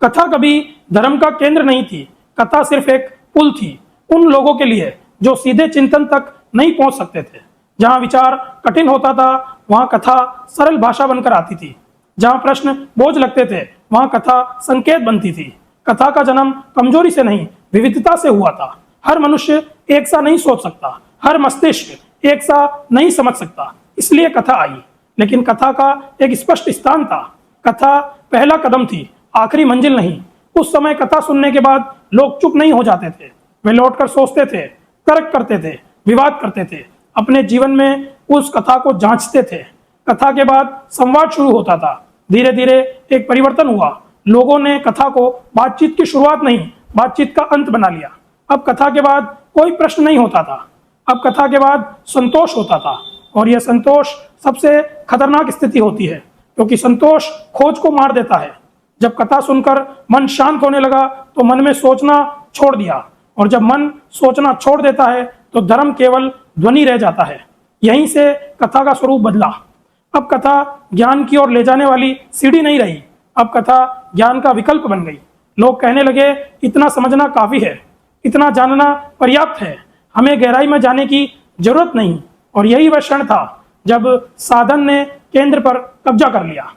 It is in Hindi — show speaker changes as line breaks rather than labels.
कथा कभी धर्म का केंद्र नहीं थी, कथा सिर्फ एक पुल थी उन लोगों के लिए जो सीधे चिंतन तक नहीं पहुंच सकते थे। जहां विचार कठिन होता था वहां कथा सरल भाषा बनकर आती थी। जहां प्रश्न बोझ लगते थे वहां कथा संकेत बनती थी। कथा का जन्म कमजोरी से नहीं, विविधता से हुआ था। हर मनुष्य एक सा नहीं सोच सकता, हर मस्तिष्क एक सा नहीं समझ सकता, इसलिए कथा आई। लेकिन कथा का एक स्पष्ट स्थान था। कथा पहला कदम थी, आखिरी मंजिल नहीं। उस समय कथा सुनने के बाद लोग चुप नहीं हो जाते थे, वे लौटकर सोचते थे, तर्क करते थे, विवाद करते थे, अपने जीवन में उस कथा को जांचते थे। कथा के बाद संवाद शुरू होता था। धीरे धीरे एक परिवर्तन हुआ। लोगों ने कथा को बातचीत की शुरुआत नहीं, बातचीत का अंत बना लिया। अब कथा के बाद कोई प्रश्न नहीं होता था, अब कथा के बाद संतोष होता था। और यह संतोष सबसे खतरनाक स्थिति होती है, क्योंकि संतोष खोज को मार देता है। जब कथा सुनकर मन शांत होने लगा तो मन में सोचना छोड़ दिया, और जब मन सोचना छोड़ देता है तो धर्म केवल ध्वनि रह जाता है। यहीं से कथा का स्वरूप बदला। अब कथा ज्ञान की ओर ले जाने वाली सीढ़ी नहीं रही, अब कथा ज्ञान का विकल्प बन गई। लोग कहने लगे, इतना समझना काफी है, इतना जानना पर्याप्त है, हमें गहराई में जाने की जरूरत नहीं। और यही वह क्षण था जब साधन ने केंद्र पर कब्जा कर लिया।